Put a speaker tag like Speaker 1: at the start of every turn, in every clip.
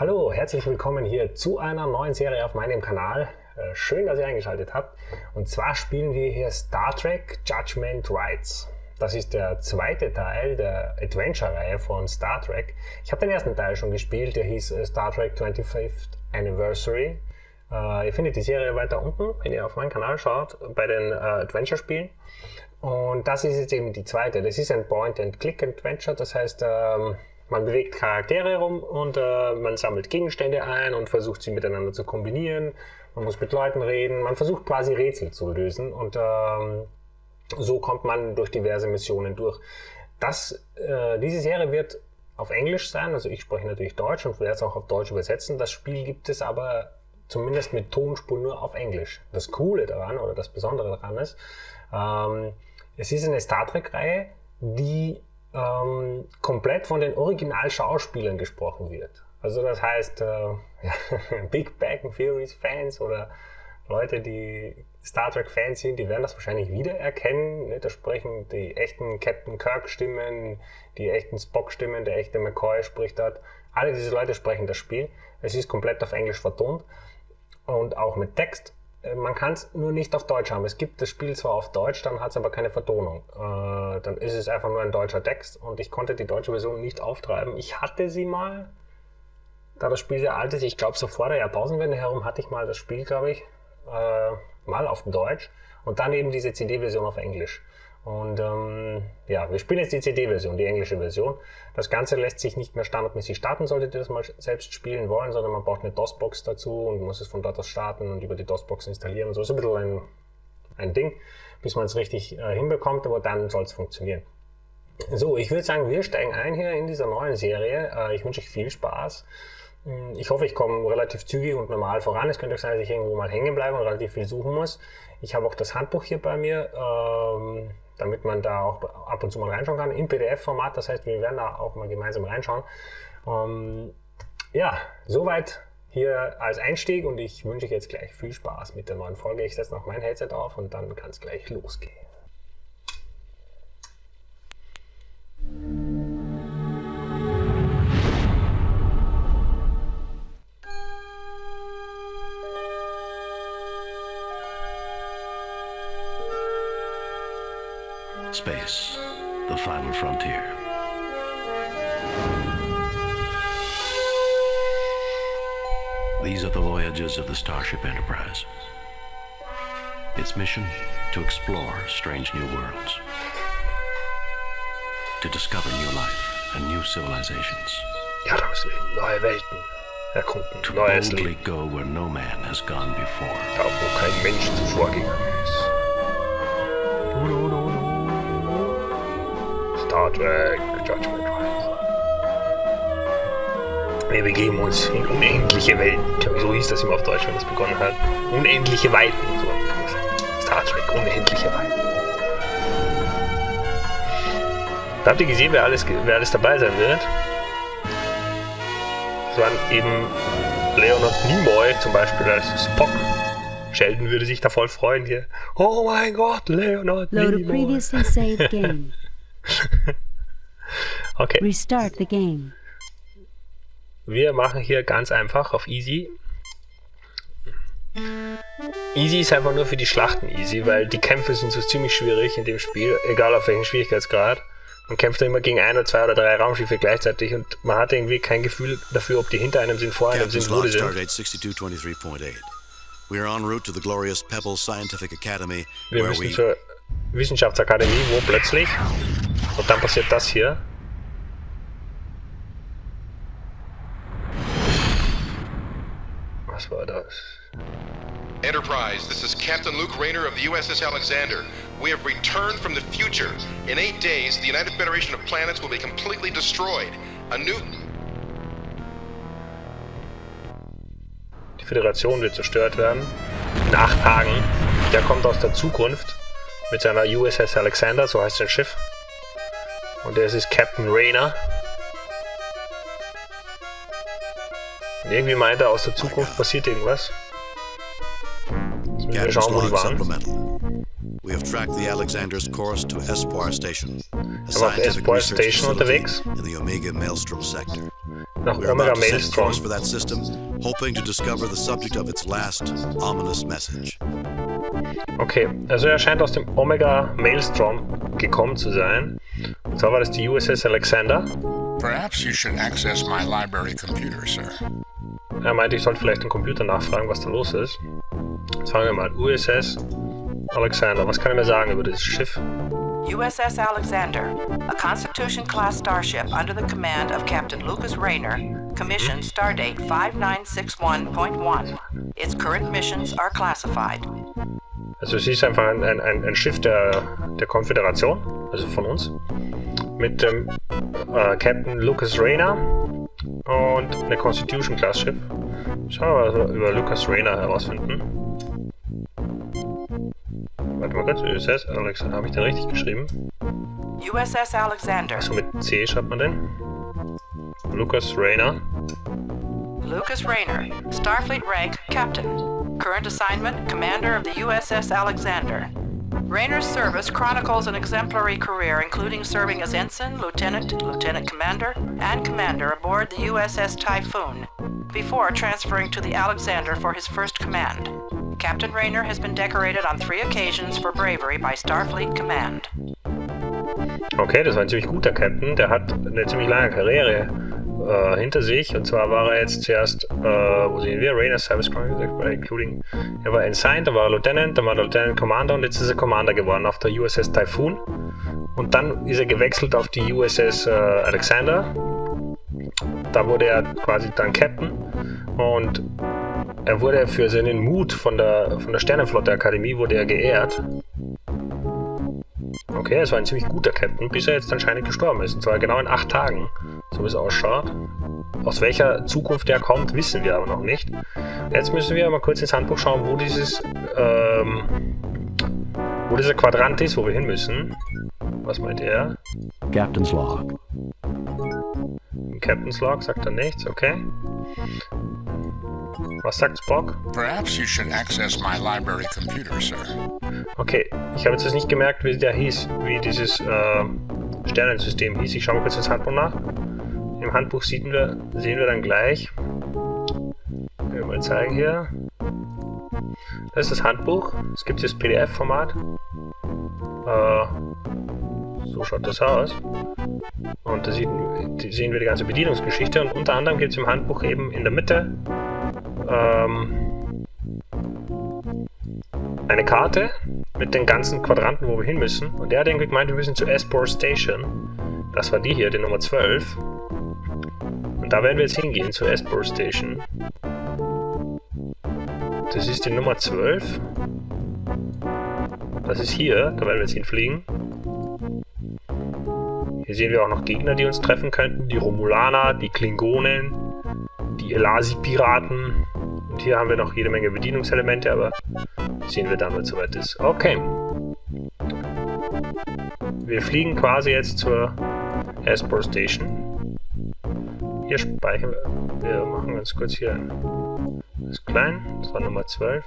Speaker 1: Hallo, herzlich willkommen hier zu einer neuen Serie auf meinem Kanal. Schön, dass ihr eingeschaltet habt. Und zwar spielen wir hier Star Trek Judgement Rites. Das ist der zweite Teil der Adventurereihe von Star Trek. Ich habe den ersten Teil schon gespielt, der hieß Star Trek 25th Anniversary. Ihr findet die Serie weiter unten, wenn ihr auf meinen Kanal schaut, bei den Adventure-Spielen. Und das ist jetzt eben die zweite. Das ist ein Point-and-Click-Adventure, das heißt, man bewegt Charaktere herum und man sammelt Gegenstände ein und versucht sie miteinander zu kombinieren. Man muss mit Leuten reden, man versucht quasi Rätsel zu lösen und so kommt man durch diverse Missionen durch. Diese Serie wird auf Englisch sein, also ich spreche natürlich Deutsch und werde es auch auf Deutsch übersetzen. Das Spiel gibt es aber zumindest mit Tonspur nur auf Englisch. Das Coole daran oder das Besondere daran ist, es ist eine Star Trek-Reihe, die komplett von den Originalschauspielern gesprochen wird. Also das heißt, Big Bang Theories Fans oder Leute, die Star Trek Fans sind, die werden das wahrscheinlich wiedererkennen. Da sprechen die echten Captain Kirk Stimmen, die echten Spock Stimmen, der echte McCoy spricht dort. Alle diese Leute sprechen das Spiel. Es ist komplett auf Englisch vertont und auch mit Text. Man kann es nur nicht auf Deutsch haben. Es gibt das Spiel zwar auf Deutsch, dann hat es aber keine Vertonung. Dann ist es einfach nur ein deutscher Text und ich konnte die deutsche Version nicht auftreiben. Ich hatte sie mal, da das Spiel sehr alt ist, ich glaube so vor der Jahrtausendwende herum hatte ich mal das Spiel, glaube ich, mal auf Deutsch und dann eben diese CD-Version auf Englisch. Und wir spielen jetzt die CD-Version, die englische Version. Das Ganze lässt sich nicht mehr standardmäßig starten, solltet ihr das mal selbst spielen wollen, sondern man braucht eine DOS-Box dazu und muss es von dort aus starten und über die DOS-Box installieren. So ist ein bisschen ein Ding, bis man es richtig hinbekommt, aber dann soll es funktionieren. So, ich würde sagen, wir steigen ein hier in dieser neuen Serie. Ich wünsche euch viel Spaß. Ich hoffe, ich komme relativ zügig und normal voran. Es könnte auch sein, dass ich irgendwo mal hängen bleibe und relativ viel suchen muss. Ich habe auch das Handbuch hier bei mir, damit man da auch ab und zu mal reinschauen kann, im PDF-Format. Das heißt, wir werden da auch mal gemeinsam reinschauen. Soweit hier als Einstieg und ich wünsche euch jetzt gleich viel Spaß mit der neuen Folge. Ich setze noch mein Headset auf und dann kann es gleich losgehen.
Speaker 2: Space, the final frontier. These are the voyages of the Starship Enterprise. Its mission, to explore strange new worlds, to discover new life and new civilizations.
Speaker 1: Ja, da müssen wir neue Welten erkunden,
Speaker 2: To
Speaker 1: neues
Speaker 2: boldly
Speaker 1: Leben,
Speaker 2: go where no man has gone before.
Speaker 1: da wo kein Mensch zuvor gegangen ist. Star Trek Judgement Rites. Wir begeben uns in unendliche Welten. So hieß das immer auf Deutsch, wenn das begonnen hat. Unendliche Weiten. So. Star Trek, unendliche Weiten. Da habt ihr gesehen, wer alles dabei sein wird. Das waren eben Leonard Nimoy zum Beispiel als Spock. Sheldon würde sich da voll freuen hier. Oh mein Gott, Leonard
Speaker 3: Load a
Speaker 1: Nimoy.
Speaker 3: previously saved game.
Speaker 1: Okay.
Speaker 3: Restart the game.
Speaker 1: Wir machen hier ganz einfach auf Easy. Easy ist einfach nur für die Schlachten easy, weil die Kämpfe sind so ziemlich schwierig in dem Spiel, egal auf welchen Schwierigkeitsgrad. Man kämpft immer gegen 1 oder 2 oder 3 Raumschiffe gleichzeitig und man hat irgendwie kein Gefühl dafür, ob die hinter einem sind, vor einem sind, wo die sind.
Speaker 4: Stardate 6223.8. We are en route to the glorious Pebble Scientific Academy,
Speaker 1: Wir
Speaker 4: where
Speaker 1: müssen
Speaker 4: we...
Speaker 1: zur Wissenschaftsakademie, wo plötzlich, und dann passiert das hier. Was war das?
Speaker 5: Enterprise, this is Captain Luke Rayner of the USS Alexander. We have returned from the future. In 8 days, the United Federation of Planets will be completely destroyed. A new...
Speaker 1: Die Föderation wird zerstört werden. In 8 Tagen. Der kommt aus der Zukunft mit seiner USS Alexander, so heißt sein Schiff. Und das ist Captain Rayner. Und irgendwie meint er, aus der Zukunft passiert irgendwas. Jetzt müssen wir schauen, wo die waren.
Speaker 4: We have tracked the Alexander's course to Espoir Station, a
Speaker 1: Er war auf
Speaker 4: scientific
Speaker 1: Espoir
Speaker 4: research
Speaker 1: Station
Speaker 4: facility
Speaker 1: unterwegs.
Speaker 4: in the Omega Maelstrom sector.
Speaker 1: nach
Speaker 4: We're
Speaker 1: Omega
Speaker 4: about to set
Speaker 1: Maelstrom.
Speaker 4: course for that system, hoping to discover the subject of its last ominous message.
Speaker 1: Okay, also er scheint aus dem Omega Maelstrom gekommen zu sein. Und zwar war das die USS Alexander.
Speaker 6: Perhaps you should access my library computer, sir.
Speaker 1: Er meinte, ich sollte vielleicht den Computer nachfragen, was da los ist. Jetzt fangen wir mal an. USS Alexander. Was kann er mir sagen über dieses Schiff?
Speaker 7: USS Alexander, a Constitution-class starship under the command of Captain Lucas Rayner, commission stardate 5961.1. Its current missions are classified.
Speaker 1: Also es ist einfach ein Schiff der Konföderation, also von uns, mit dem Captain Lucas Rayner und eine Constitution-Class-Schiff. Schauen wir mal, was wir über Lucas Rayner herausfinden. Warte mal kurz, USS Alexander, habe ich den richtig geschrieben?
Speaker 7: USS Alexander.
Speaker 1: Achso, mit C schreibt man den. Lucas Rayner.
Speaker 7: Lucas Rayner, Starfleet rank Captain. Current assignment, Commander of the USS Alexander. Rayner's service chronicles an exemplary career including serving as ensign, lieutenant, lieutenant commander, and commander aboard the USS Typhoon, before transferring to the Alexander for his first command. Captain Rayner has been decorated on 3 occasions for bravery by Starfleet Command.
Speaker 1: Okay, das war ein ziemlich guter Captain. Der hat eine ziemlich lange Karriere hinter sich. Und zwar war er jetzt zuerst, wo sehen wir? Rayner Service Chronicles, including. Er war Ensign, dann war er Lieutenant, dann war er Lieutenant Commander und jetzt ist er Commander geworden auf der USS Typhoon. Und dann ist er gewechselt auf die USS Alexander. Da wurde er quasi dann Captain. Und er wurde für seinen Mut von der Sternenflotte Akademie wurde er geehrt. Okay, es war ein ziemlich guter Captain, bis er jetzt anscheinend gestorben ist. Und zwar genau in 8 Tagen, so wie es ausschaut. Aus welcher Zukunft er kommt, wissen wir aber noch nicht. Jetzt müssen wir mal kurz ins Handbuch schauen, wo dieser Quadrant ist, wo wir hin müssen. Was meint er?
Speaker 2: Captain's Log.
Speaker 1: Im Captain's Log sagt er nichts, okay. Was sagt Spock?
Speaker 6: Perhaps you should access my library computer, sir.
Speaker 1: Okay, ich habe jetzt nicht gemerkt, wie der hieß, wie dieses Sternensystem hieß. Ich schaue mal kurz ins Handbuch nach. Im Handbuch sehen wir dann gleich. Ich will mal zeigen hier. Das ist das Handbuch. Es gibt das PDF-Format. So schaut das aus. Und da sehen wir die ganze Bedienungsgeschichte. Und unter anderem gibt es im Handbuch eben in der Mitte eine Karte mit den ganzen Quadranten, wo wir hin müssen. Und der hat irgendwie gemeint, wir müssen zur Espor Station. Das war die hier, die Nummer 12. Und da werden wir jetzt hingehen, zur Espor Station. Das ist die Nummer 12. Das ist hier, da werden wir jetzt hinfliegen. Hier sehen wir auch noch Gegner, die uns treffen könnten. Die Romulaner, die Klingonen, die Elasi-Piraten. Und hier haben wir noch jede Menge Bedienungselemente, aber sehen wir dann, wenn es soweit ist. Okay. Wir fliegen quasi jetzt zur Espor Station. Hier speichern wir. Wir machen ganz kurz hier das klein. Das war Nummer 12.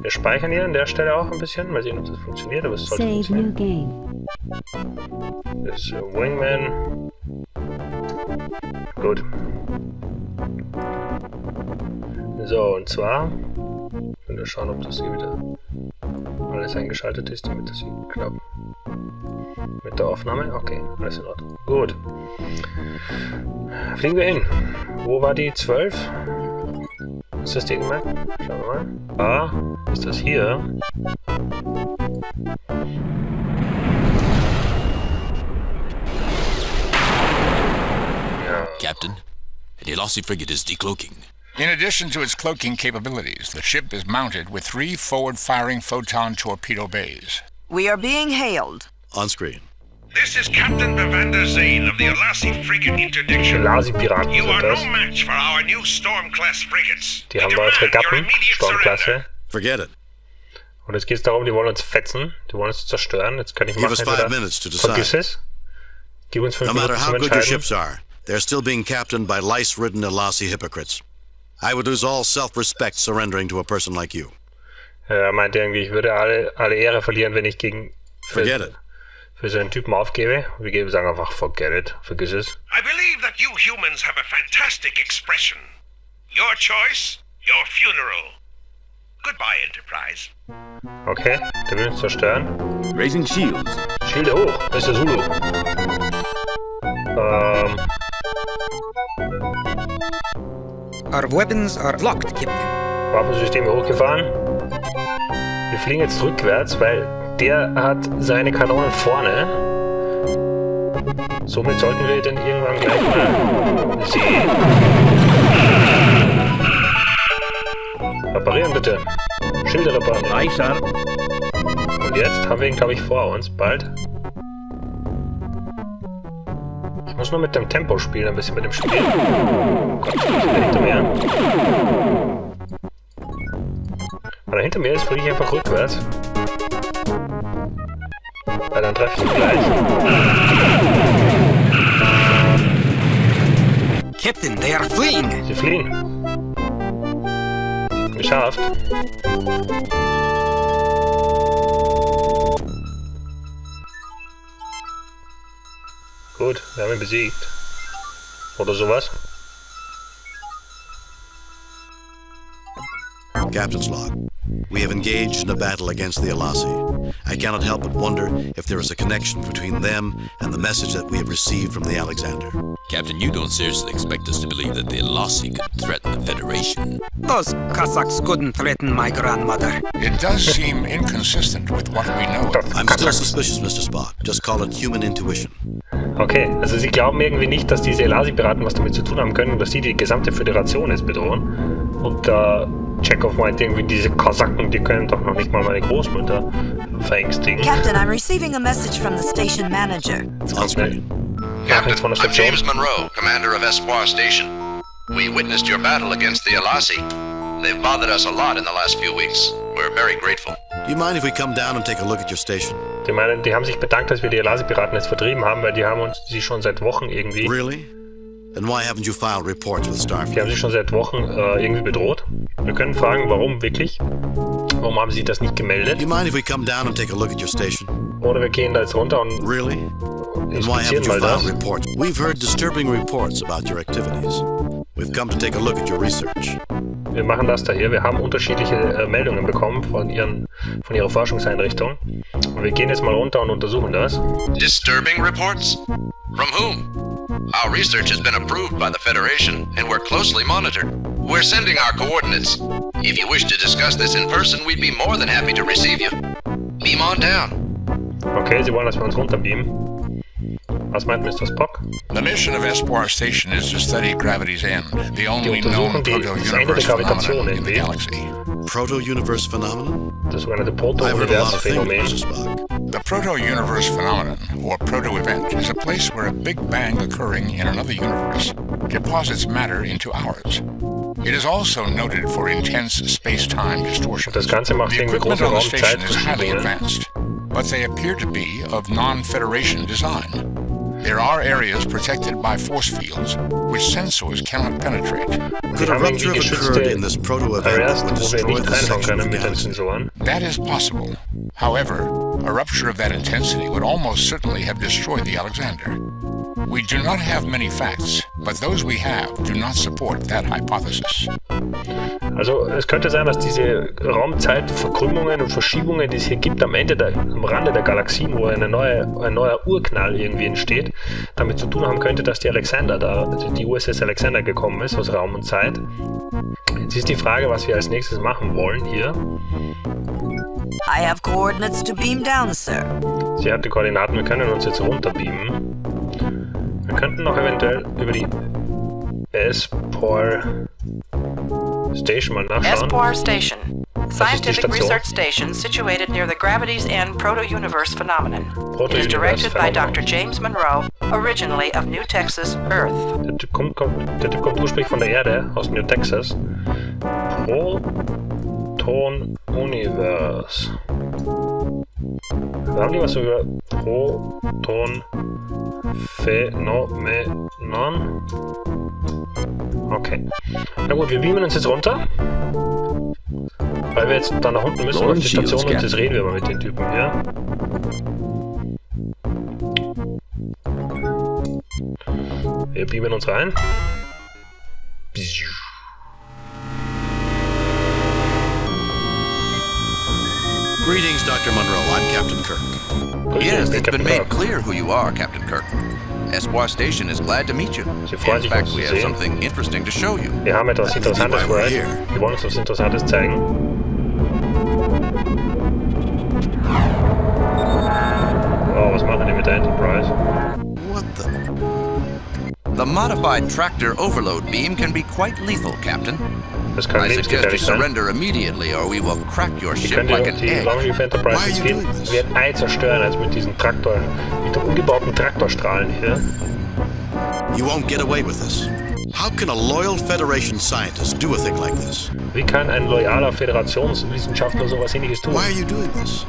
Speaker 1: Wir speichern hier an der Stelle auch ein bisschen. Mal sehen, ob das funktioniert, aber es sollte
Speaker 3: Save new
Speaker 1: funktionieren.
Speaker 3: game.
Speaker 1: Das ist Wingman. Gut. So, und zwar können wir schauen, ob das hier wieder alles eingeschaltet ist, damit das hier klappt. Mit der Aufnahme? Okay, alles in Ordnung. Gut. Fliegen wir hin. Wo war die 12? Ist das die gemeint? Schauen wir mal. Ah, ist das hier? Ja.
Speaker 8: Captain, the Elasi frigate is decloaking.
Speaker 6: In addition to its cloaking capabilities, the ship is mounted with 3 forward-firing photon torpedo bays.
Speaker 7: We are being hailed.
Speaker 4: On screen.
Speaker 9: This is Captain Bevander Zane of the Elasi frigate interdiction.
Speaker 1: Elasi-Piraten
Speaker 9: You
Speaker 1: sind
Speaker 9: are
Speaker 1: das.
Speaker 9: no match for our new Storm-class frigates.
Speaker 1: Die haben neue Fregatten, Sturmklasse.
Speaker 4: Forget it.
Speaker 1: Und jetzt geht es darum, die wollen uns fetzen, die wollen uns zerstören. Jetzt kann ich
Speaker 4: Give
Speaker 1: machen,
Speaker 4: us 5 minutes to decide.
Speaker 1: vergiss es. Gib uns 5
Speaker 4: No matter
Speaker 1: Minuten
Speaker 4: how
Speaker 1: zum
Speaker 4: good your
Speaker 1: Entscheiden.
Speaker 4: ships are, they're still being captained by lice-ridden Elasi hypocrites. I would lose all self-respect surrendering to a person like you.
Speaker 1: Er meinte irgendwie, ich würde alle Ehre verlieren, wenn ich gegen
Speaker 4: Forget it.
Speaker 1: für so einen Typen aufgebe. Wir sagen einfach forget it, vergiss es.
Speaker 9: I believe that you humans have a fantastic expression. Your choice, your funeral. Goodbye, Enterprise.
Speaker 1: Okay, der will uns zerstören.
Speaker 10: Raising shields.
Speaker 1: Schilde hoch, das ist der Zulu.
Speaker 11: Our weapons are locked, Captain.
Speaker 1: Waffensysteme hochgefahren. Wir fliegen jetzt rückwärts, weil der hat seine Kanonen vorne. Somit sollten wir den irgendwann gleich mal sehen. Reparieren bitte. Schilde reparieren.
Speaker 10: Reicher.
Speaker 1: Und jetzt haben wir ihn, glaube ich, vor uns. Bald. Ich muss nur mit dem Tempo spielen, ein bisschen mit dem Spiel. Oh Gott, ich bin hinter mir. Weil er hinter mir ist, fliege ich einfach rückwärts. Weil dann treffe ich ihn gleich.
Speaker 11: Captain, they are fleeing.
Speaker 1: Sie fliehen. Geschafft. Gut, wir haben ihn besiegt. Oder sowas.
Speaker 4: Captain's log. We have engaged in a battle against the Alasi. I cannot help but wonder if there is a connection between them and the message that we have received from the Alexander.
Speaker 8: Captain, you don't seriously expect us to believe that the Alasi could threaten the Federation.
Speaker 11: Those Cossacks couldn't threaten my grandmother.
Speaker 6: It does seem inconsistent with what we know.
Speaker 4: I'm still suspicious, Mr. Spock. Just call it human intuition.
Speaker 1: Okay, also sie glauben irgendwie nicht, dass diese Elasi-Piraten was damit zu tun haben können, dass die gesamte Föderation jetzt bedrohen. Und Chekhov meint irgendwie, diese Kosaken, die können doch noch nicht mal meine Großmutter verängstigen.
Speaker 12: Captain, I'm receiving a message from the station manager.
Speaker 5: Captain, I'm James Monroe, commander of Espoir Station. We witnessed your battle against the Alasi. They've bothered us a lot in the last few weeks. We're very grateful.
Speaker 4: Do you mind if we come down and take a look at your station?
Speaker 1: Die meinen, die haben sich bedankt, dass wir die Elasi-Piraten jetzt vertrieben haben, weil die haben uns sie schon seit Wochen irgendwie...
Speaker 4: Really? Then why haven't you filed reports with Starfleet?
Speaker 1: Die haben sich schon seit Wochen irgendwie bedroht. Wir können fragen, warum wirklich? Warum haben sie das nicht gemeldet?
Speaker 4: Do you mind if we come down and take a look at your station?
Speaker 1: Oder wir gehen da jetzt runter und
Speaker 4: really? Then why haven't you filed reports? We've heard disturbing reports about your activities. We've come to take a look at your research.
Speaker 1: Wir machen das da hier. Wir haben unterschiedliche Meldungen bekommen von ihrer Forschungseinrichtung. Und wir gehen jetzt mal runter und untersuchen das.
Speaker 5: Disturbing reports? From whom? Our research has been approved by the Federation, and we're closely monitored. We're sending our coordinates. If you wish to discuss this in person, we'd be more than happy to receive you. Beam on down.
Speaker 1: Okay, sie wollen, dass wir uns runterbeamen. Was meint Mr. Spock?
Speaker 6: The mission of Espoir Station is to study gravity's end, the only known proto-universe phenomenon in the galaxy.
Speaker 4: Proto-universe phenomenon?
Speaker 1: Das sogenannte Proto-Universe-Phänomen.
Speaker 6: The proto-universe phenomenon, or proto-event, is a place where a Big Bang occurring in another universe deposits matter into ours. It is also noted for intense space-time distortions.
Speaker 1: Das Ganze macht
Speaker 6: the
Speaker 1: irgendwie
Speaker 6: equipment
Speaker 1: große
Speaker 6: on the station is highly
Speaker 1: Raumzeitverschiebungen.
Speaker 6: advanced, but they appear to be of non-Federation design. There are areas protected by force fields, which sensors cannot penetrate.
Speaker 4: Could a rupture have occurred in this proto-event that would destroy the section of the galaxy?
Speaker 6: That is possible. However, a rupture of that intensity would almost certainly have destroyed the Alexander. We do not have many facts, but those we have do not support that hypothesis.
Speaker 1: Also es könnte sein, dass diese Raumzeitverkrümmungen und Verschiebungen, die es hier gibt, am Rande der Galaxien, wo ein neuer Urknall irgendwie entsteht, damit zu tun haben könnte, dass die die USS Alexander gekommen ist aus Raum und Zeit. Jetzt ist die Frage, was wir als nächstes machen wollen hier.
Speaker 12: I have coordinates to beam down, sir.
Speaker 1: Sie hat die Koordinaten, wir können uns jetzt runterbeamen. Wir könnten noch eventuell über die Espoir Station mal nachschauen.
Speaker 7: Espoir Station. Scientific research station situated near the Gravity's End Proto-Universe phenomenon. It is directed by Dr. James Monroe, originally of New Texas, Earth.
Speaker 1: Der Typ kommt ursprünglich von der Erde, aus New Texas. Proton-Universe. Wir haben die was über Proton-Phänomenon. Okay. Na gut, wir beamen uns jetzt runter. Weil wir jetzt da nach unten müssen auf die Station und jetzt reden wir mal mit den Typen hier. Wir beamen uns rein.
Speaker 4: Greetings, Dr. Monroe. I'm Captain Kirk.
Speaker 5: Yes, it's been made clear who you are, Captain Kirk. Espoir Station is glad to meet you. In fact, we have something interesting to show you.
Speaker 1: Wir haben etwas Interessantes für euch. Wir wollen uns etwas Interessantes zeigen. Oh, was machen die mit der Enterprise?
Speaker 4: What the?
Speaker 5: The modified tractor overload beam can be quite lethal, Captain.
Speaker 1: Das kann
Speaker 5: I suggest you
Speaker 1: lebensgefährlich sein.
Speaker 5: surrender immediately or we will crack your
Speaker 1: Ihr
Speaker 5: ship
Speaker 1: könnt
Speaker 5: like an
Speaker 1: die
Speaker 5: egg.
Speaker 1: Raumschiff Enterprise entgehen. Wir ein Ei zerstören, als mit diesen mit den umgebauten Traktorstrahlen hier.
Speaker 4: You won't get away with this. How can a loyal Federation scientist do a thing like this?
Speaker 1: Wie kann ein loyaler Föderationswissenschaftler sowas Ähnliches tun?
Speaker 4: Why are you doing this?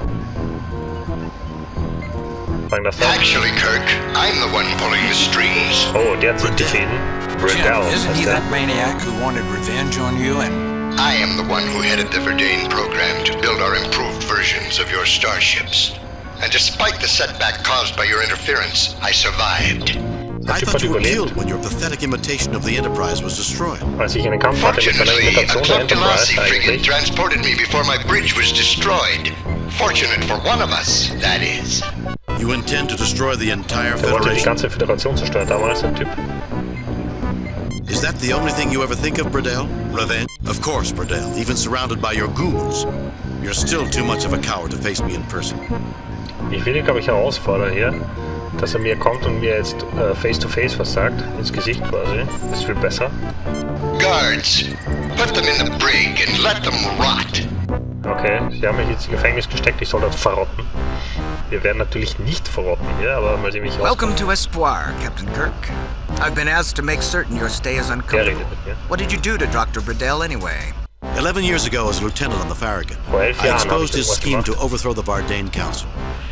Speaker 9: Actually, Kirk, I'm the one pulling the strings.
Speaker 1: Oh, der zieht die Fäden. Bredell,
Speaker 6: Isn't he that maniac who wanted revenge on you and...
Speaker 9: I am the one who headed the Verdane program to build our improved versions of your starships. And despite the setback caused by your interference, I survived.
Speaker 4: I thought you were killed when your pathetic imitation of the Enterprise was destroyed.
Speaker 1: Als ich einen Kampf hatte mit seiner
Speaker 9: Fortunately, a
Speaker 1: Imitation der
Speaker 9: Club-Delasi
Speaker 1: Enterprise
Speaker 9: frigate
Speaker 1: eigentlich.
Speaker 9: transported me before my bridge was destroyed. Fortunate for one of us, that is.
Speaker 4: You intend to destroy the entire
Speaker 1: Der wollte die
Speaker 4: Federation?
Speaker 1: ganze Föderation zerstören damals, der Typ.
Speaker 4: Is that the only thing you ever think of, Bredell? Revenge? Of course, Bredell. Even surrounded by your goons. You're still too much of a coward to face me in person.
Speaker 1: Ich will ihn, glaube ich, herausfordern hier, dass er mir kommt und mir jetzt face-to-face was sagt, ins Gesicht quasi. Das ist viel besser.
Speaker 9: Guards, put them in the brig and let them rot.
Speaker 1: Okay, sie haben mich jetzt im Gefängnis gesteckt, ich soll dort verrotten. Wir werden natürlich nicht verrotten hier, aber mal sehen, wie ich
Speaker 10: Welcome to Espoir, Captain Kirk. I've been asked to make certain your stay is uncomfortable. What did you do to Dr. Bredell anyway?
Speaker 4: 11 years ago, as a lieutenant on the Farragut,
Speaker 1: Vor 11
Speaker 4: I
Speaker 1: Jahren habe ich
Speaker 4: exposed his
Speaker 1: irgendwas
Speaker 4: scheme to
Speaker 1: gemacht.
Speaker 4: overthrow the Bardane Council.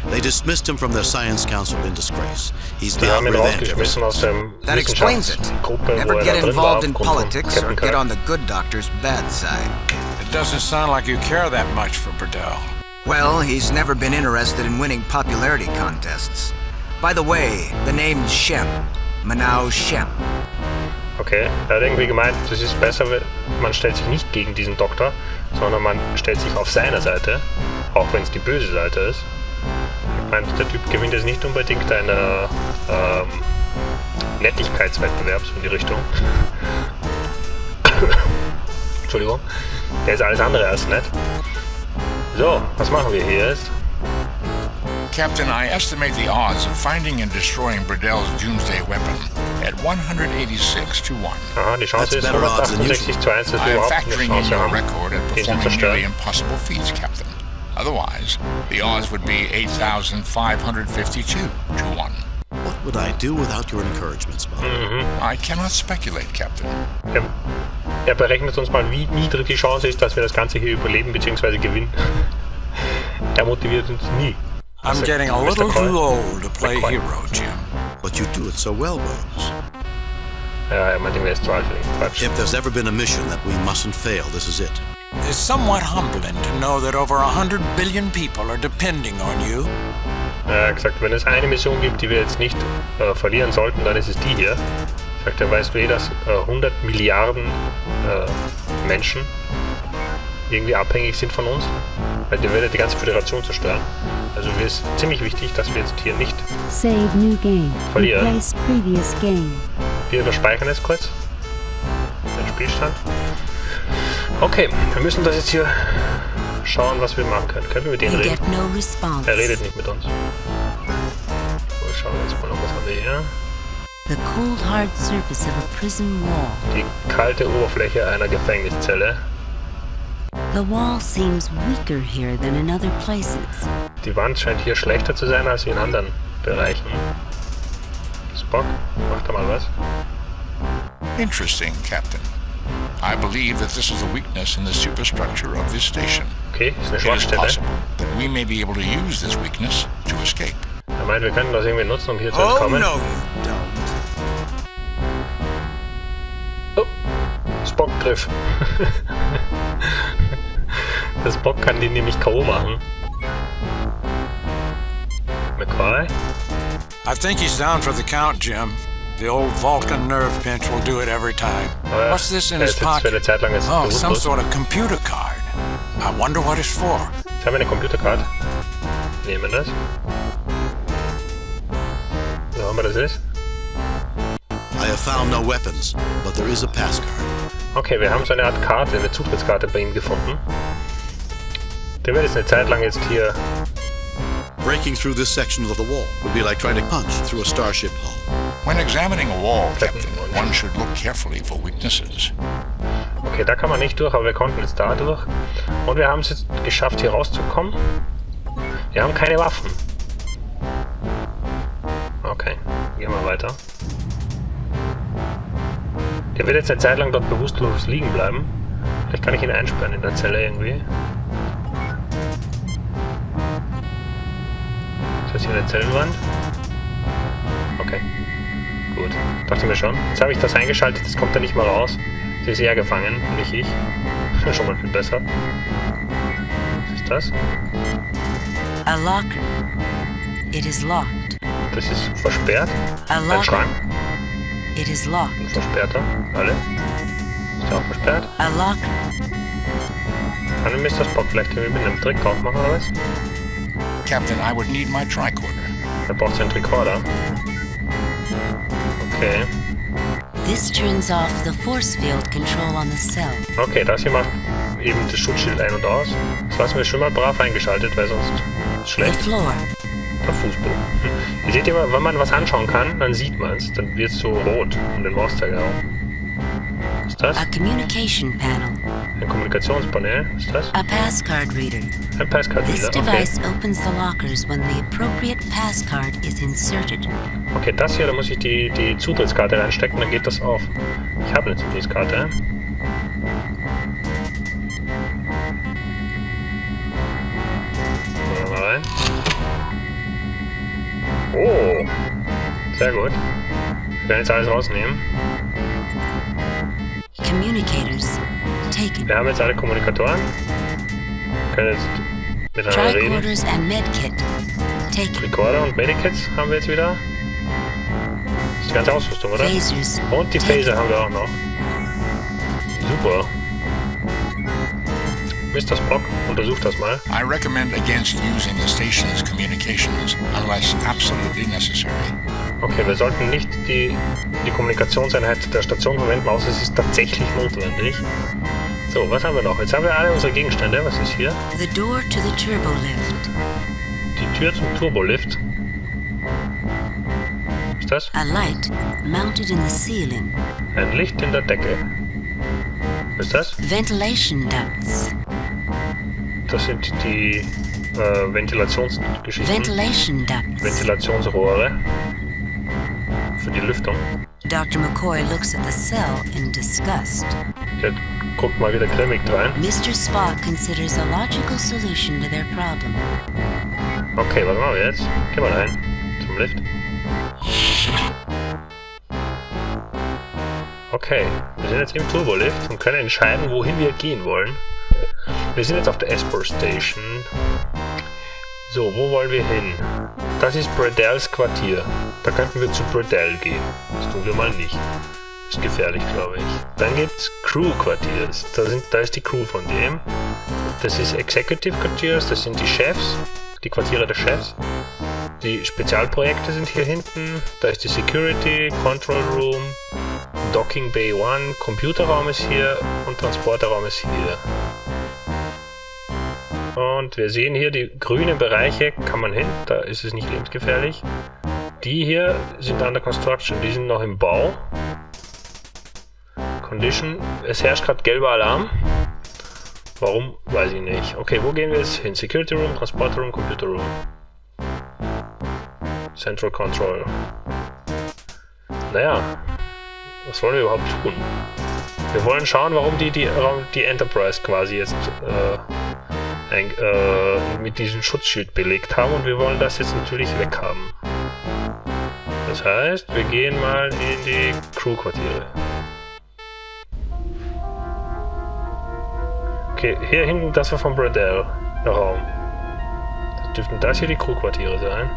Speaker 4: They dismissed him from their science council in disgrace. He's
Speaker 1: Die
Speaker 4: vowed
Speaker 1: haben ihn
Speaker 4: revenge ever
Speaker 1: rausgeschmissen aus
Speaker 4: since.
Speaker 1: der
Speaker 10: That explains it.
Speaker 1: Wissenschaftsgruppe,
Speaker 10: Never
Speaker 1: wo
Speaker 10: get
Speaker 1: da drin
Speaker 10: involved
Speaker 1: war,
Speaker 10: in
Speaker 1: aufgrund von
Speaker 10: politics or
Speaker 1: Captain
Speaker 10: get
Speaker 1: Kirk.
Speaker 10: on the good doctor's bad side.
Speaker 6: It doesn't sound like you care that much for Bredell.
Speaker 10: Well, he's never been interested in winning popularity contests. By the way, the name's Shem. Manau Shem.
Speaker 1: Okay, er hat irgendwie gemeint, das ist besser, man stellt sich nicht gegen diesen Doktor, sondern man stellt sich auf seine Seite, auch wenn es die böse Seite ist. Ich meine, der Typ gewinnt jetzt nicht unbedingt einen Nettigkeitswettbewerb, so in die Richtung. Entschuldigung, der ist alles andere als nett. So, was machen wir hier jetzt?
Speaker 6: Captain, I estimate the odds of finding and destroying Bredell's doomsday weapon at 186 to 1.
Speaker 1: Aha, die Chance ist 168 zu 1, dass wir
Speaker 6: I am
Speaker 1: überhaupt eine
Speaker 6: factoring in
Speaker 1: Chance
Speaker 6: your
Speaker 1: haben,
Speaker 6: record at
Speaker 1: den zu
Speaker 6: performing nearly
Speaker 1: zerstören.
Speaker 6: impossible feats, Captain. Otherwise, the odds would be 8,552 to 1.
Speaker 4: What would I do without your encouragements, Bob?
Speaker 6: I cannot speculate, Captain.
Speaker 1: Er berechnet uns mal, wie niedrig die Chance ist, dass wir das Ganze hier überleben bzw. gewinnen. Er motiviert uns nie.
Speaker 6: I'm getting a little too old to play hero, Jim.
Speaker 4: But you do it so well, Bones.
Speaker 1: Ja, er meint, ihm ist zu alt für den Quatsch.
Speaker 4: If there's ever been a mission that we mustn't fail, this is it.
Speaker 6: It's somewhat humbling to know that over 100 billion people are depending on you.
Speaker 1: Er hat gesagt, wenn es eine Mission gibt, die wir jetzt nicht verlieren sollten, dann ist es die hier. Sagt er, weißt du dass 100 Milliarden Menschen irgendwie abhängig sind von uns? Weil die würde die ganze Föderation zerstören. Also es ist ziemlich wichtig, dass wir jetzt hier nicht
Speaker 3: Save new game.
Speaker 1: verlieren.
Speaker 3: Replace previous game.
Speaker 1: Wir überspeichern jetzt kurz den Spielstand. Okay, wir müssen das jetzt hier schauen, was wir machen können. Können wir mit denen reden?
Speaker 12: No response.
Speaker 1: Er redet nicht mit uns. So, schauen wir jetzt mal noch, was haben wir hier?
Speaker 12: The cold hard surface of a prison wall.
Speaker 1: Die kalte Oberfläche einer Gefängniszelle.
Speaker 12: The wall seems weaker here than in other places.
Speaker 1: Die Wand scheint hier schlechter zu sein als in anderen Bereichen. Spock, mach da mal was.
Speaker 6: Interesting, Captain. I believe that this is a weakness in the superstructure of this station.
Speaker 1: Okay, ist eine
Speaker 6: It is
Speaker 1: Schwachstelle.
Speaker 6: possible that we may be able to use this weakness to escape.
Speaker 1: Er meint, wir können das irgendwie nutzen, um hier zu
Speaker 10: Oh
Speaker 1: entkommen.
Speaker 10: no, you don't.
Speaker 1: Oh, Spock-Griff. Der Spock kann die nämlich K.O. machen. McCoy?
Speaker 6: I think he's down for the count, Jim. The old Vulcan nerve pinch will do it every time. What's this in his pocket? Oh, some sort of computer card. I wonder what it's for.
Speaker 1: Jetzt haben wir eine Computercard. Nehmen das. So, haben wir das ist.
Speaker 4: I have found no weapons, but there is a passcard.
Speaker 1: Okay, wir haben so eine Art Karte, eine Zutrittskarte bei ihm gefunden. Der wird jetzt eine Zeit lang jetzt hier...
Speaker 4: Breaking through this section of the wall would be like trying to punch through a starship hull.
Speaker 6: When examining a wall, Captain, one should look carefully for weaknesses.
Speaker 1: Okay, da kann man nicht durch, aber wir konnten jetzt da durch. Und wir haben es jetzt geschafft, hier rauszukommen. Wir haben keine Waffen. Okay, gehen wir weiter. Der wird jetzt eine Zeit lang dort bewusstlos liegen bleiben. Vielleicht kann ich ihn einsperren in der Zelle irgendwie. Ist das hier eine Zellenwand? Okay. Gut. Dachte mir schon. Jetzt habe ich das eingeschaltet, das kommt da nicht mal raus. Sie ist eher gefangen, nicht ich. Das ist schon mal viel besser. Was ist das?
Speaker 12: A locker. It is locked.
Speaker 1: Das ist versperrt. Ein Schrank.
Speaker 12: It is locked.
Speaker 1: Versperrter. Alle. Ist der auch versperrt?
Speaker 12: A locker.
Speaker 1: Kann Mr. Spock vielleicht mit einem Trick drauf machen oder was?
Speaker 6: Captain, I would need my tricorder.
Speaker 1: Er braucht seinen Tricorder. Okay.
Speaker 12: This turns off the force field control on the cell.
Speaker 1: Okay, das hier macht eben das Schutzschild ein und aus. Das lassen wir schon mal brav eingeschaltet, weil sonst ist schlecht.
Speaker 12: The floor.
Speaker 1: Der Fußboden. Ihr seht immer, wenn man was anschauen kann, dann sieht man es. Dann wird es so rot um den Mauszeiger herum. Was ist das?
Speaker 12: A communication panel.
Speaker 1: Ein Kommunikationspanel. Was ist das?
Speaker 12: A passcard reader.
Speaker 1: Ein Passcard
Speaker 12: This
Speaker 1: Reader.
Speaker 12: device
Speaker 1: Okay.
Speaker 12: opens the lockers when the appropriate passcard is inserted.
Speaker 1: Okay, das hier, da muss ich die Zutrittskarte reinstecken, dann geht das auf. Ich habe eine Zutrittskarte. Mal rein. Oh! Sehr gut. Wir können jetzt alles rausnehmen.
Speaker 12: Communicators. Taken.
Speaker 1: Wir haben jetzt alle Kommunikatoren. Wir können jetzt miteinander reden.
Speaker 12: Tricorders and medkit. Taken.
Speaker 1: Recorder und Medikits haben wir jetzt wieder. Das ist die ganze Ausrüstung, oder?
Speaker 12: Phasers.
Speaker 1: Und die Phaser haben wir auch noch. Super. Mr. Spock, untersucht das mal.
Speaker 6: I recommend against using the station's communications unless absolutely necessary.
Speaker 1: Okay, wir sollten nicht die Kommunikationseinheit der Station verwenden, außer es ist tatsächlich notwendig. So, was haben wir noch? Jetzt haben wir alle unsere Gegenstände. Was ist hier?
Speaker 12: The door to the turbolift.
Speaker 1: Die Tür zum Turbolift. Was ist das?
Speaker 12: A light mounted in the ceiling.
Speaker 1: Ein Licht in der Decke. Was ist das?
Speaker 12: Ventilation ducts.
Speaker 1: Das sind die Ventilationsgeschichten.
Speaker 12: Ventilation ducts.
Speaker 1: Ventilationsrohre. Für die Lüftung.
Speaker 12: Dr. McCoy looks at the cell in disgust.
Speaker 1: Der guckt mal wieder grimmig rein.
Speaker 12: Mr. Spock considers a logical solution to their problem.
Speaker 1: Okay, was machen wir jetzt? Gehen wir rein. Zum Lift. Okay, wir sind jetzt im Turbolift und können entscheiden, wohin wir gehen wollen. Wir sind jetzt auf der Esper Station. So, wo wollen wir hin? Das ist Bradells Quartier. Da könnten wir zu Bradell gehen. Das tun wir mal nicht. Ist gefährlich, glaube ich. Dann gibt's Crew Quartiers. Da ist die Crew von dem. Das ist Executive Quartiers, das sind die Chefs. Die Quartiere der Chefs. Die Spezialprojekte sind hier hinten. Da ist die Security, Control Room, Docking Bay 1, Computerraum ist hier und Transporterraum ist hier. Und wir sehen hier, die grünen Bereiche kann man hin, da ist es nicht lebensgefährlich. Die hier sind under construction, die sind noch im Bau. Condition, es herrscht gerade gelber Alarm. Warum? Weiß ich nicht. Okay, wo gehen wir jetzt hin? Security Room, Transporter Room, Computer Room. Central Control. Naja, was wollen wir überhaupt tun? Wir wollen schauen, warum die Enterprise quasi jetzt mit diesem Schutzschild belegt haben und wir wollen das jetzt natürlich weghaben. Das heißt, wir gehen mal in die Crew-Quartiere. Okay, hier hinten, das war von Bradell, der Raum. Dürften das hier die Crew-Quartiere sein?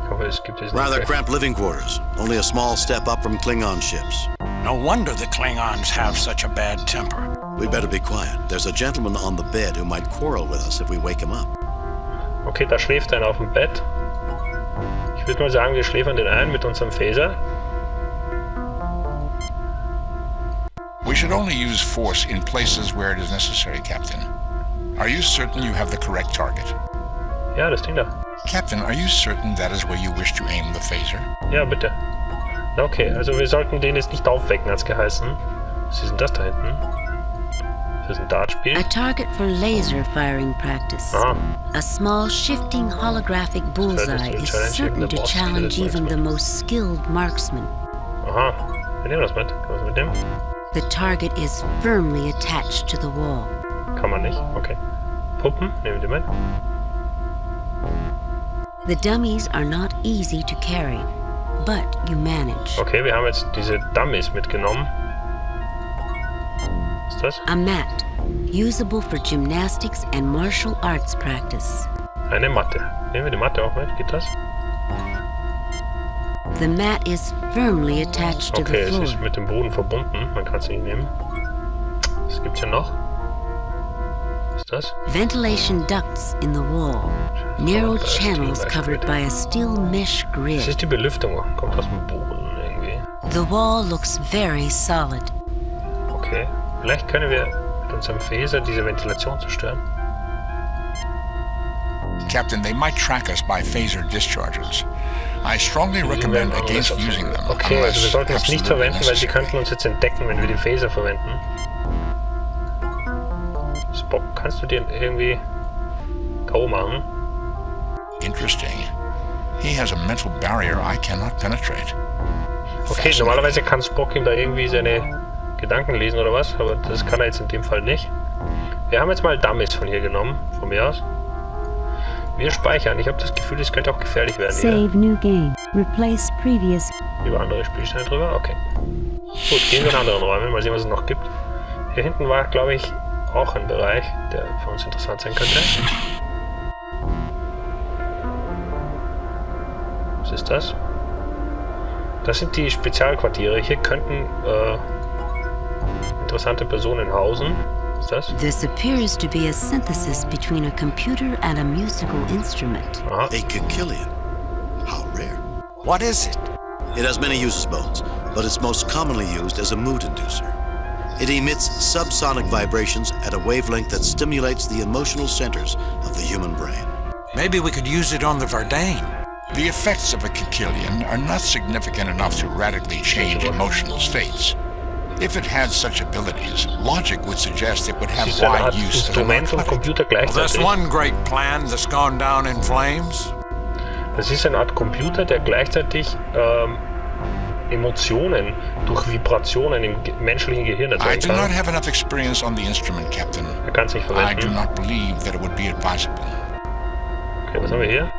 Speaker 1: Ich hoffe, es gibt jetzt
Speaker 4: Rather
Speaker 1: nicht
Speaker 4: cramped living quarters. Only a small step up from Klingon ships.
Speaker 6: No wonder the Klingons have such a bad temper.
Speaker 4: We'd better be quiet. There's a gentleman on the bed who might quarrel with us if we wake him up.
Speaker 1: Okay, da schläft einer auf dem Bett. Ich würde mal sagen, wir schläfern den ein mit unserem Phaser.
Speaker 6: We should only use force in places where it is necessary, Captain. Are you certain you have the correct target?
Speaker 1: Ja, das Ding da.
Speaker 6: Captain, are you certain that is where you wish to aim the phaser?
Speaker 1: Ja, bitte. Okay, also wir sollten den jetzt nicht aufwecken, hat's geheißen. Was ist denn das da hinten? Das ist ein Dartspiel.
Speaker 12: A target for laser firing practice.
Speaker 1: Aha.
Speaker 12: A small shifting holographic bullseye is certain to challenge even the most skilled marksman.
Speaker 1: Aha, wir nehmen das mit. Kann man das mitnehmen?
Speaker 12: The target is firmly attached to the wall.
Speaker 1: Kann man nicht, okay. Puppen, nehmen wir die mit.
Speaker 12: The dummies are not easy to carry, but you manage.
Speaker 1: Okay, wir haben jetzt diese Dummies mitgenommen. Was ist das?
Speaker 12: A mat, usable for gymnastics and martial arts practice.
Speaker 1: Eine Matte. Nehmen wir die Matte auch mit, geht das?
Speaker 12: The mat is firmly attached to
Speaker 1: Okay,
Speaker 12: the
Speaker 1: es
Speaker 12: floor.
Speaker 1: ist mit dem Boden verbunden, man kann es nicht nehmen. Was gibt's hier noch? Was ist das?
Speaker 12: Ventilation ducts in the wall. Narrow channels covered by a steel mesh
Speaker 1: Das
Speaker 12: grid.
Speaker 1: ist die Belüftung, kommt aus dem Boden irgendwie.
Speaker 12: The wall looks very solid.
Speaker 1: Okay, vielleicht können wir mit unserem Phaser diese Ventilation zerstören.
Speaker 6: Captain, they might track us by phaser discharges. I strongly recommend against using them.
Speaker 1: Okay, also wir sollten es
Speaker 6: absolutely
Speaker 1: nicht verwenden, weil sie
Speaker 6: necessary.
Speaker 1: könnten uns jetzt entdecken, wenn wir den Phaser verwenden. Spock, kannst du den irgendwie K.O. machen?
Speaker 6: Interesting. He has a mental barrier I cannot penetrate.
Speaker 1: Okay, normalerweise kann Spock ihm da irgendwie seine Gedanken lesen oder was, aber das kann er jetzt in dem Fall nicht. Wir haben jetzt mal Dummies von hier genommen, von mir aus. Wir speichern. Ich habe das Gefühl, es könnte auch gefährlich werden hier.
Speaker 3: Save new game. Replace previous.
Speaker 1: Über andere Spielsteine drüber, okay. Gut, gehen wir in anderen Räumen, mal sehen, was es noch gibt. Hier hinten war, glaube ich, auch ein Bereich, der für uns interessant sein könnte. Was ist das? Das sind die Spezialquartiere. Hier könnten interessante Personen hausen. Was ist das?
Speaker 12: This appears to be a synthesis between a computer and a musical instrument.
Speaker 1: Aha.
Speaker 4: A Kikilian. How rare.
Speaker 11: What is it?
Speaker 4: It has many uses, Bones, but it's most commonly used as a mood inducer. It emits subsonic vibrations at a wavelength that stimulates the emotional centers of the human brain.
Speaker 11: Maybe we could use it on the Verdane.
Speaker 6: The effects of a Kikilian are not significant enough to radically change emotional states. If it had such abilities, logic would suggest it would have
Speaker 1: Das ist eine
Speaker 6: wide
Speaker 1: Art
Speaker 6: use as a
Speaker 1: Instrument und
Speaker 6: narcotic.
Speaker 1: Computer
Speaker 11: Well, there's
Speaker 1: gleichzeitig.
Speaker 11: one great plan that's gone down in flames.
Speaker 1: Das ist eine Art Computer, der gleichzeitig Emotionen durch Vibrationen im menschlichen Gehirn
Speaker 6: I
Speaker 1: erzeugen
Speaker 6: do not
Speaker 1: kann.
Speaker 6: have enough experience on the instrument, Captain.
Speaker 1: Er kann es nicht
Speaker 6: I do
Speaker 1: verwenden.
Speaker 6: not believe that it would be advisable.
Speaker 1: Okay, was haben wir hier?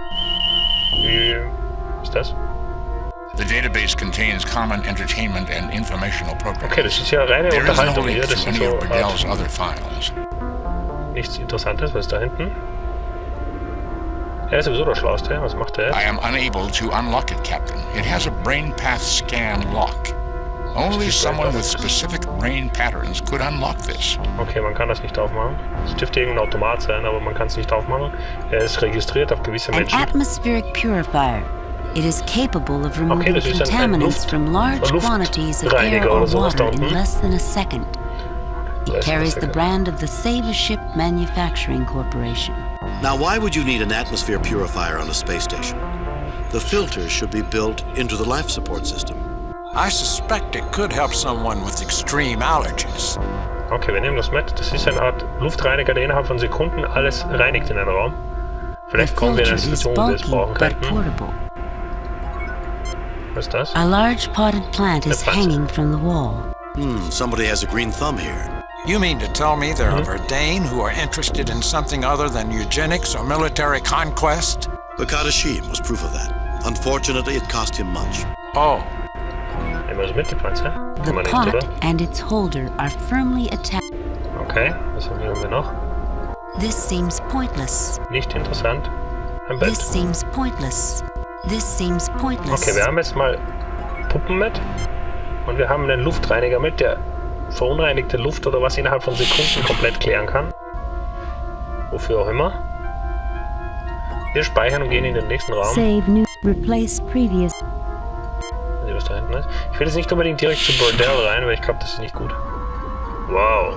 Speaker 1: Was ist das?
Speaker 6: The database contains common entertainment and informational programs.
Speaker 1: Okay, das ist ja reine
Speaker 6: There is no
Speaker 1: Unterhaltung hier.
Speaker 6: link
Speaker 1: Das
Speaker 6: to
Speaker 1: ist
Speaker 6: any
Speaker 1: so
Speaker 6: of Burdell's other files.
Speaker 1: nichts Interessantes. Was ist da hinten? Er ist sowieso der Schlauste. Was macht er
Speaker 6: I
Speaker 1: jetzt?
Speaker 6: am unable to unlock it, Captain. It has a brain path scan lock. Only someone with specific brain patterns could unlock this.
Speaker 1: Okay, man kann das nicht aufmachen. Es dürfte irgendein Automat sein, aber man kann es nicht aufmachen. Er ist registriert auf gewisse
Speaker 12: An
Speaker 1: Menschen.
Speaker 12: atmospheric purifier. It is capable of removing
Speaker 1: das ist ein
Speaker 12: contaminants from large quantities of air
Speaker 1: Luftreiniger
Speaker 12: or
Speaker 1: oder sowas da
Speaker 12: water in
Speaker 1: unten.
Speaker 12: less than a second. It carries the brand of the Save a Ship Manufacturing Corporation.
Speaker 4: Now, why would you need an atmosphere purifier on a space station? The filters should be built into the life support system.
Speaker 11: I suspect it could help someone with extreme allergies.
Speaker 1: Okay, wir nehmen das mit. Das ist eine Art Luftreiniger, der innerhalb von Sekunden alles reinigt in einem Raum.
Speaker 12: The
Speaker 1: Vielleicht kommen wir in
Speaker 12: filter
Speaker 1: eine
Speaker 12: is
Speaker 1: Situation, wo wir es
Speaker 12: bulky
Speaker 1: brauchen
Speaker 12: but
Speaker 1: könnten.
Speaker 12: portable.
Speaker 1: Was ist das?
Speaker 12: A large potted plant is
Speaker 1: Pflanze.
Speaker 12: hanging from the wall.
Speaker 4: Somebody has a green thumb here.
Speaker 11: You mean to tell me there are Verdane who are interested in something other than eugenics or military conquest?
Speaker 4: Bakadashim was proof of that. Unfortunately, it cost him much.
Speaker 11: Oh,
Speaker 1: Nehmen wir das mit, die Pflanze?
Speaker 12: The
Speaker 1: Kann man nicht,
Speaker 12: pot
Speaker 1: oder?
Speaker 12: and its holder are firmly attached.
Speaker 1: Okay, was haben wir noch?
Speaker 12: This seems pointless.
Speaker 1: Nicht interessant. Ein Bett.
Speaker 12: This seems pointless. This seems pointless.
Speaker 1: Okay, wir haben jetzt mal Puppen mit und wir haben einen Luftreiniger mit, der verunreinigte Luft oder was innerhalb von Sekunden komplett klären kann. Wofür auch immer. Wir speichern und gehen in den nächsten Raum.
Speaker 3: Save new, replace previous.
Speaker 1: Was da hinten ist. Ich will jetzt nicht unbedingt direkt zu Bordell rein, weil ich glaube, das ist nicht gut. Wow.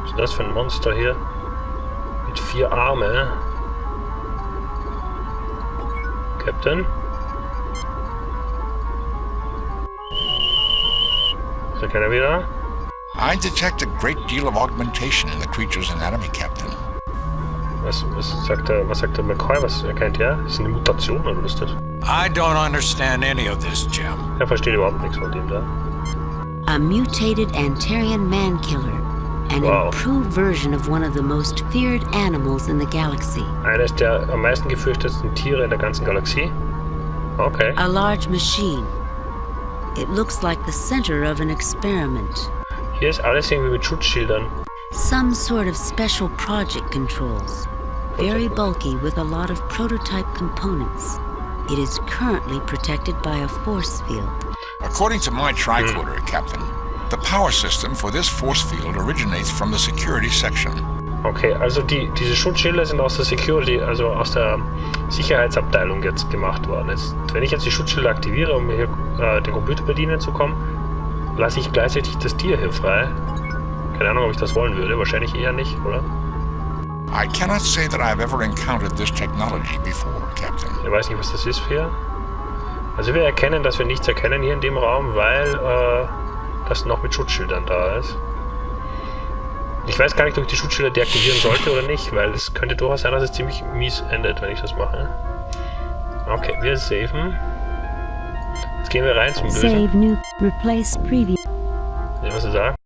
Speaker 1: Was ist das für ein Monster hier? Mit 4 Armen. Captain? Ist da keiner wieder?
Speaker 6: I detect a great deal of augmentation in the creature's anatomy, Captain.
Speaker 1: Was sagt der McCoy? Was erkennt er? Ist eine Mutation oder was ist das?
Speaker 11: I don't understand any of this, Jim.
Speaker 1: Er versteht überhaupt nichts von dem da.
Speaker 12: A mutated Antarian man-killer. An improved version of one of the most feared animals in the galaxy.
Speaker 1: Eines der am meisten gefürchtetsten Tiere in der ganzen Galaxie. Okay.
Speaker 12: A large machine. It looks like the center of an experiment.
Speaker 1: Hier ist alles irgendwie mit Schutzschildern.
Speaker 12: Some sort of special project controls. Very bulky with a lot of prototype components. It is currently protected by a force field.
Speaker 6: According to my tricorder, Captain, the power system for this force field originates from the security section.
Speaker 1: Okay, also diese Schutzschilder sind aus der Security, also aus der Sicherheitsabteilung jetzt gemacht worden. Jetzt, wenn ich jetzt die Schutzschilder aktiviere, um hier den Computer bedienen zu kommen, lasse ich gleichzeitig das Tier hier frei. Keine Ahnung, ob ich das wollen würde. Wahrscheinlich eher nicht, oder?
Speaker 6: I cannot say that I've ever encountered this technology before, Captain.
Speaker 1: Ich weiß nicht, was das ist für. Also wir erkennen, dass wir nichts erkennen hier in dem Raum, weil das noch mit Schutzschildern da ist. Ich weiß gar nicht, ob ich die Schutzschilder deaktivieren sollte oder nicht, weil es könnte durchaus sein, dass es ziemlich mies endet, wenn ich das mache. Okay, wir saven. Jetzt gehen wir rein zum Bösen.
Speaker 3: Save new, replace previous.
Speaker 1: Was er sagt.